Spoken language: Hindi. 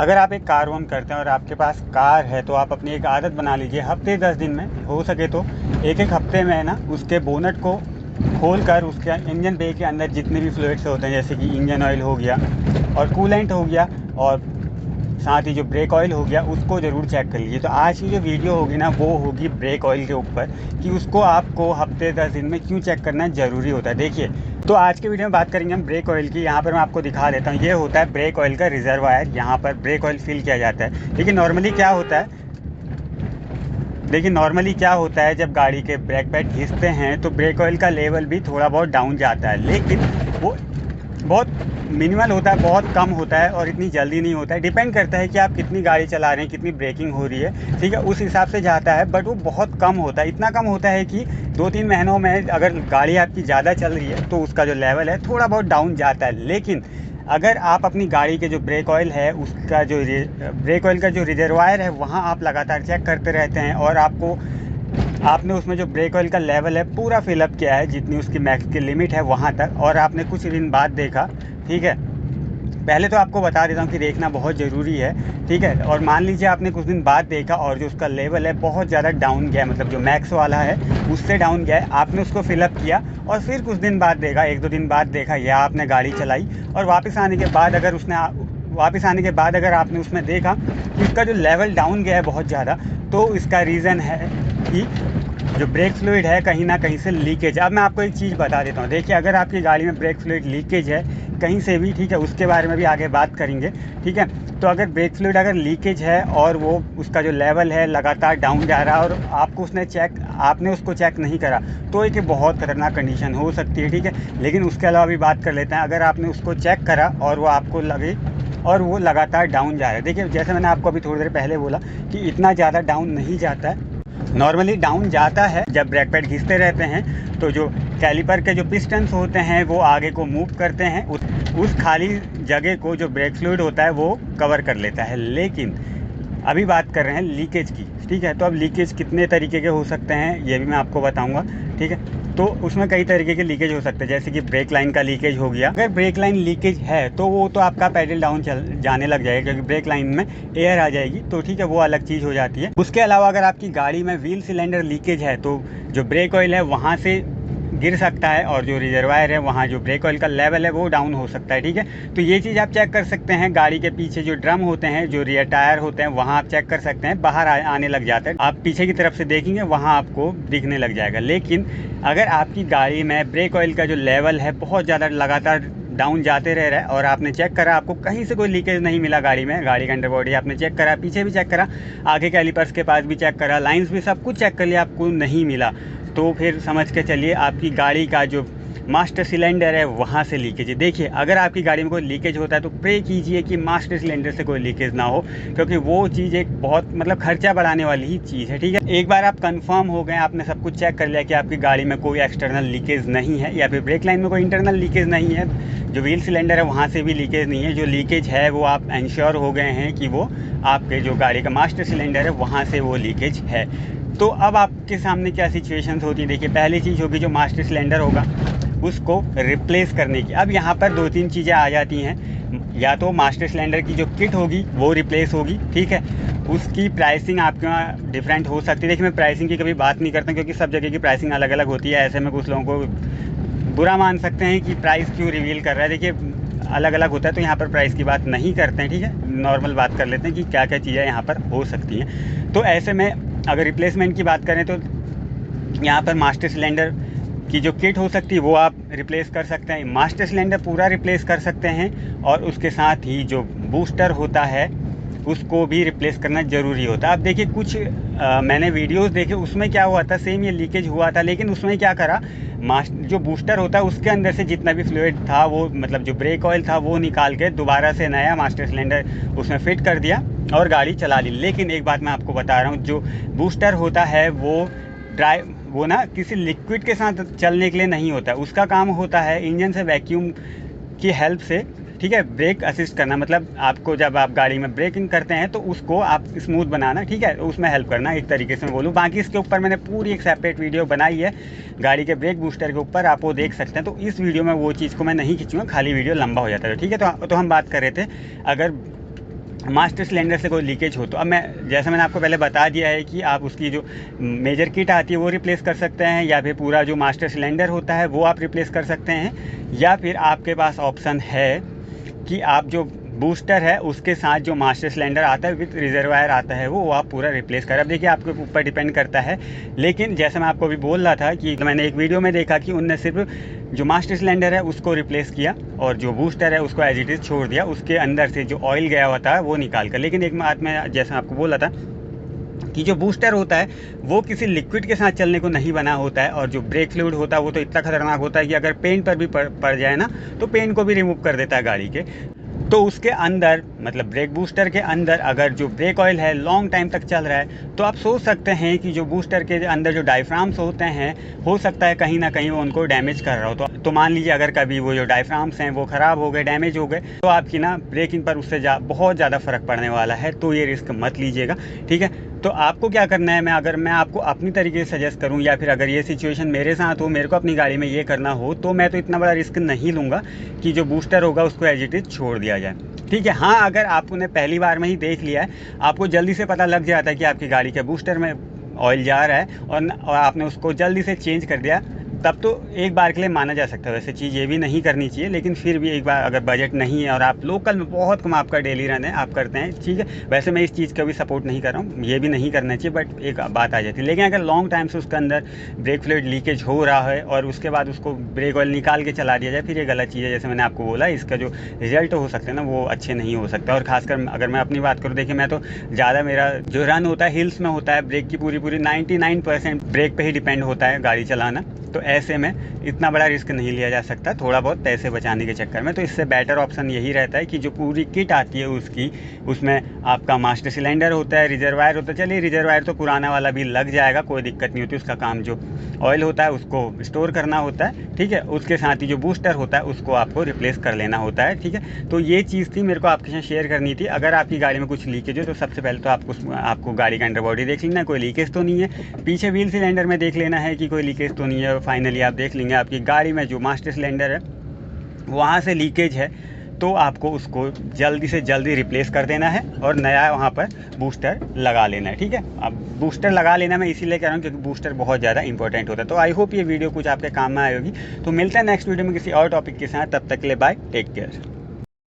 अगर आप एक कार ओन करते हैं और आपके पास कार है तो आप अपनी एक आदत बना लीजिए, हफ्ते 10 दिन में हो सके तो एक एक हफ्ते में है ना उसके बोनट को खोल कर उसके इंजन बे के अंदर जितने भी फ्लूइड्स होते हैं, जैसे कि इंजन ऑयल हो गया और कूलेंट हो गया और साथ ही जो ब्रेक ऑयल हो गया, उसको ज़रूर चेक कर लीजिए। तो आज की जो वीडियो होगी ना वो होगी ब्रेक ऑयल के ऊपर कि उसको आपको हफ्ते 10 दिन में क्यों चेक करना ज़रूरी होता है। देखिए, तो आज के वीडियो में बात करेंगे हम ब्रेक ऑयल की। यहाँ पर मैं आपको दिखा देता हूँ, ये होता है ब्रेक ऑयल का रिजर्वायर, यहाँ पर ब्रेक ऑयल फिल किया जाता है। लेकिन नॉर्मली क्या होता है, जब गाड़ी के ब्रेक पैड घिसते हैं तो ब्रेक ऑयल का लेवल भी थोड़ा बहुत डाउन जाता है, लेकिन वो बहुत मिनिमल होता है, बहुत कम होता है और इतनी जल्दी नहीं होता है। डिपेंड करता है कि आप कितनी गाड़ी चला रहे हैं, कितनी ब्रेकिंग हो रही है, ठीक है, उस हिसाब से जाता है। बट वो बहुत कम होता है, इतना कम होता है कि 2-3 महीनों में अगर गाड़ी आपकी ज़्यादा चल रही है तो उसका जो लेवल है थोड़ा बहुत डाउन जाता है। लेकिन अगर आप अपनी गाड़ी के जो ब्रेक ऑयल है उसका जो ब्रेक ऑयल का जो रिजर्वायर है वहाँ आप लगातार चेक करते रहते हैं और आपने उसमें जो ब्रेक ऑयल का लेवल है पूरा फिलअप किया है, जितनी उसकी मैक्स की लिमिट है वहाँ तक, और आपने कुछ दिन बाद देखा, ठीक है, पहले तो आपको बता देता हूँ कि देखना बहुत ज़रूरी है, ठीक है। और मान लीजिए आपने कुछ दिन बाद देखा और जो उसका लेवल है बहुत ज़्यादा डाउन गया है, मतलब जो मैक्स वाला है उससे डाउन गया है, आपने उसको फिलअप किया और फिर कुछ दिन बाद देखा, 1-2 दिन बाद देखा, या आपने गाड़ी चलाई और वापस आने के बाद अगर आपने उसमें देखा कि उसका जो लेवल डाउन गया है बहुत ज़्यादा, तो इसका रीज़न है कि जो ब्रेक फ्लूइड है कहीं ना कहीं से लीकेज। अब मैं आपको एक चीज़ बता देता हूँ, देखिए, अगर आपकी गाड़ी में ब्रेक फ्लूइड लीकेज है कहीं से भी, ठीक है, उसके बारे में भी आगे बात करेंगे, ठीक है। तो अगर ब्रेक फ्लूइड अगर लीकेज है और वो उसका जो लेवल है लगातार डाउन जा रहा है और आपने उसको चेक नहीं करा, तो एक बहुत खतरनाक कंडीशन हो सकती है, ठीक है। लेकिन उसके अलावा भी बात कर लेते हैं, अगर आपने उसको चेक करा और वो आपको लगे और वो लगातार डाउन जा रहा है, देखिए, जैसे मैंने आपको अभी थोड़ी देर पहले बोला कि इतना ज़्यादा डाउन नहीं जाता है, नॉर्मली डाउन जाता है जब ब्रेक पैड घिसते रहते हैं तो जो कैलिपर के जो पिस्टन्स होते हैं वो आगे को मूव करते हैं, उस खाली जगह को जो ब्रेक फ्लूइड होता है वो कवर कर लेता है। लेकिन अभी बात कर रहे हैं लीकेज की, ठीक है। तो अब लीकेज कितने तरीके के हो सकते हैं ये भी मैं आपको बताऊंगा, ठीक है। तो उसमें कई तरीके के लीकेज हो सकते हैं, जैसे कि ब्रेक लाइन का लीकेज हो गया। अगर ब्रेक लाइन लीकेज है तो वो तो आपका पैडल डाउन जाने लग जाएगा, क्योंकि ब्रेक लाइन में एयर आ जाएगी, तो ठीक है, वो अलग चीज़ हो जाती है। उसके अलावा अगर आपकी गाड़ी में व्हील सिलेंडर लीकेज है तो जो ब्रेक ऑयल है वहाँ से गिर सकता है और जो रिजर्वायर है वहाँ जो ब्रेक ऑयल का लेवल है वो डाउन हो सकता है, ठीक है। तो ये चीज़ आप चेक कर सकते हैं। गाड़ी के पीछे जो ड्रम होते हैं, जो रियर टायर होते हैं, वहाँ आप चेक कर सकते हैं, बाहर आने लग जाता है, आप पीछे की तरफ से देखेंगे वहाँ आपको दिखने लग जाएगा। लेकिन अगर आपकी गाड़ी में ब्रेक ऑयल का जो लेवल है बहुत ज़्यादा लगातार डाउन जाते रह रहा है और आपने चेक करा, आपको कहीं से कोई लीकेज नहीं मिला गाड़ी में, गाड़ी का अंडरबॉडी आपने चेक करा, पीछे भी चेक करा, आगे कैलिपर्स के पास भी चेक करा, लाइंस भी सब कुछ चेक कर लिया, आपको नहीं मिला, तो फिर समझ के चलिए आपकी गाड़ी का जो मास्टर सिलेंडर है वहाँ से लीकेज है। देखिए, अगर आपकी गाड़ी में कोई लीकेज होता है तो प्रे कीजिए कि मास्टर सिलेंडर से कोई लीकेज ना हो, क्योंकि वो चीज़ एक बहुत खर्चा बढ़ाने वाली ही चीज़ है, ठीक है। एक बार आप कंफर्म हो गए, आपने सब कुछ चेक कर लिया कि आपकी गाड़ी में कोई एक्सटर्नल लीकेज नहीं है या फिर ब्रेक लाइन में कोई इंटरनल लीकेज नहीं है, जो व्हील सिलेंडर है वहाँ से भी लीकेज नहीं है, जो लीकेज है वो आप इंश्योर हो गए हैं कि वो आपके जो गाड़ी का मास्टर सिलेंडर है वहाँ से वो लीकेज है, तो अब आपके सामने क्या सिचुएशंस होती है। देखिए, पहली चीज़ होगी जो मास्टर सिलेंडर होगा उसको रिप्लेस करने की। अब यहाँ पर 2-3 चीज़ें आ जाती हैं, या तो मास्टर सिलेंडर की जो किट होगी वो रिप्लेस होगी, ठीक है, उसकी प्राइसिंग आपके वहाँ डिफरेंट हो सकती है। देखिए, मैं प्राइसिंग की कभी बात नहीं करता क्योंकि सब जगह की प्राइसिंग अलग अलग होती है, ऐसे में कुछ लोगों को बुरा मान सकते हैं कि प्राइस क्यों रिवील कर रहा है। देखिए, अलग अलग होता है, तो यहाँ पर प्राइस की बात नहीं करते हैं, ठीक है, नॉर्मल बात कर लेते हैं कि क्या क्या चीज़ें यहाँ पर हो सकती हैं। तो ऐसे में अगर रिप्लेसमेंट की बात करें तो यहाँ पर मास्टर सिलेंडर की जो किट हो सकती है वो आप रिप्लेस कर सकते हैं, मास्टर सिलेंडर पूरा रिप्लेस कर सकते हैं, और उसके साथ ही जो बूस्टर होता है उसको भी रिप्लेस करना ज़रूरी होता है। अब देखिए, कुछ मैंने वीडियोस देखे, उसमें क्या हुआ था, सेम ये लीकेज हुआ था, लेकिन उसमें क्या करा, जो बूस्टर होता है उसके अंदर से जितना भी फ्लूइड था वो जो ब्रेक ऑयल था वो निकाल के दोबारा से नया मास्टर सिलेंडर उसमें फिट कर दिया और गाड़ी चला ली। लेकिन एक बात मैं आपको बता रहा हूँ, जो बूस्टर होता है वो ना किसी लिक्विड के साथ चलने के लिए नहीं होता, उसका काम होता है इंजन से वैक्यूम की हेल्प से, ठीक है, ब्रेक असिस्ट करना, मतलब आपको जब आप गाड़ी में ब्रेकिंग करते हैं तो उसको आप स्मूथ बनाना, ठीक है, उसमें हेल्प करना, एक तरीके से मैं बोलूँ। बाकी इसके ऊपर मैंने पूरी एक सेपरेट वीडियो बनाई है गाड़ी के ब्रेक बूस्टर के ऊपर, आप वो देख सकते हैं। तो इस वीडियो में वो चीज़ को मैं नहीं खींचूँगा, खाली वीडियो लंबा हो जाता है, ठीक है। तो हम बात कर रहे थे, अगर मास्टर सिलेंडर से कोई लीकेज हो तो अब मैं जैसा मैंने आपको पहले बता दिया है कि आप उसकी जो मेजर किट आती है वो रिप्लेस कर सकते हैं, या फिर पूरा जो मास्टर सिलेंडर होता है वो आप रिप्लेस कर सकते हैं, या फिर आपके पास ऑप्शन है कि आप जो बूस्टर है उसके साथ जो मास्टर सिलेंडर आता है विद रिजर्वायर आता है वो आप पूरा रिप्लेस करें। अब देखिए आपके ऊपर डिपेंड करता है, लेकिन जैसे मैं आपको अभी बोल रहा था कि मैंने एक वीडियो में देखा कि उनने सिर्फ जो मास्टर सिलेंडर है उसको रिप्लेस किया और जो बूस्टर है उसको एज इट इज़ छोड़ दिया, उसके अंदर से जो ऑयल गया हुआ था वो निकाल कर। लेकिन एक बात मैं जैसे आपको बोला था कि जो बूस्टर होता है वो किसी लिक्विड के साथ चलने को नहीं बना होता है, और जो ब्रेक फ्लूइड होता है वो तो इतना खतरनाक होता है कि अगर पेंट पर भी पड़ जाए ना तो पेंट को भी रिमूव कर देता है गाड़ी के। तो उसके अंदर मतलब ब्रेक बूस्टर के अंदर अगर जो ब्रेक ऑयल है लॉन्ग टाइम तक चल रहा है तो आप सोच सकते हैं कि जो बूस्टर के अंदर जो डायफ्राम्स होते हैं हो सकता है कहीं ना कहीं वो उनको डैमेज कर रहा हो। तो मान लीजिए अगर कभी वो जो डायफ्राम्स हैं वो ख़राब हो गए, डैमेज हो गए, तो आपकी ना ब्रेकिंग पर उससे बहुत ज़्यादा फ़र्क पड़ने वाला है। तो ये रिस्क मत लीजिएगा, ठीक है। तो आपको क्या करना है, अगर मैं आपको अपनी तरीके से सजेस्ट करूं, या फिर अगर ये सिचुएशन मेरे साथ हो, मेरे को अपनी गाड़ी में ये करना हो, तो मैं तो इतना बड़ा रिस्क नहीं लूँगा कि जो बूस्टर होगा उसको एज इट इज़ छोड़ दिया जाए, ठीक है। हाँ, अगर आपने पहली बार में ही देख लिया है, आपको जल्दी से पता लग जाता है कि आपकी गाड़ी के बूस्टर में ऑयल जा रहा है और आपने उसको जल्दी से चेंज कर दिया, तब तो एक बार के लिए माना जा सकता है। वैसे चीज़ ये भी नहीं करनी चाहिए, लेकिन फिर भी एक बार अगर बजट नहीं है और आप लोकल में बहुत कम आपका डेली रन है आप करते हैं, ठीक है। वैसे मैं इस चीज़ का भी सपोर्ट नहीं कर रहा हूँ, ये भी नहीं करना चाहिए, बट एक बात आ जाती है। लेकिन अगर लॉन्ग टाइम से उसके अंदर ब्रेक फ्लूइड लीकेज हो रहा है और उसके बाद उसको ब्रेक ऑयल निकाल के चला दिया जाए, फिर ये गलत चीज़ है। जैसे मैंने आपको बोला, इसका जो रिजल्ट हो सकते हैं ना वो अच्छे नहीं हो सकता। और खासकर अगर मैं अपनी बात करूँ, देखिए मैं तो ज़्यादा मेरा जो रन होता है हिल्स में होता है, ब्रेक की पूरी 99% ब्रेक पे ही डिपेंड होता है गाड़ी चलाना। तो ऐसे में इतना बड़ा रिस्क नहीं लिया जा सकता थोड़ा बहुत पैसे बचाने के चक्कर में। तो इससे बेटर ऑप्शन यही रहता है कि जो पूरी किट आती है उसकी, उसमें आपका मास्टर सिलेंडर होता है, रिजर्वायर होता है। चलिए रिजर्वायर तो पुराना वाला भी लग जाएगा, कोई दिक्कत नहीं होती, उसका काम जो ऑयल होता है उसको स्टोर करना होता है, ठीक है। उसके साथ ही जो बूस्टर होता है उसको आपको रिप्लेस कर लेना होता है, ठीक है। तो ये चीज़ थी मेरे को आपके साथ शेयर करनी थी। अगर आपकी गाड़ी में कुछ लीकेज हो तो सबसे पहले तो आपको गाड़ी का अंडर बॉडी देख लेना है, कोई लीकेज तो नहीं है। पीछे व्हील सिलेंडर में देख लेना है कि कोई लीकेज तो नहीं है। फाइनली आप देख लेंगे आपकी गाड़ी में जो मास्टर सिलेंडर है वहाँ से लीकेज है, तो आपको उसको जल्दी से जल्दी रिप्लेस कर देना है और नया वहाँ पर बूस्टर लगा लेना है, ठीक है। अब बूस्टर लगा लेना मैं इसीलिए कह रहा हूँ क्योंकि बूस्टर बहुत ज़्यादा इंपॉर्टेंट होता है। तो आई होप ये वीडियो कुछ आपके काम में आई होगी। तो मिलता है नेक्स्ट वीडियो में किसी और टॉपिक के साथ, तब तक के लिए बाय, टेक केयर।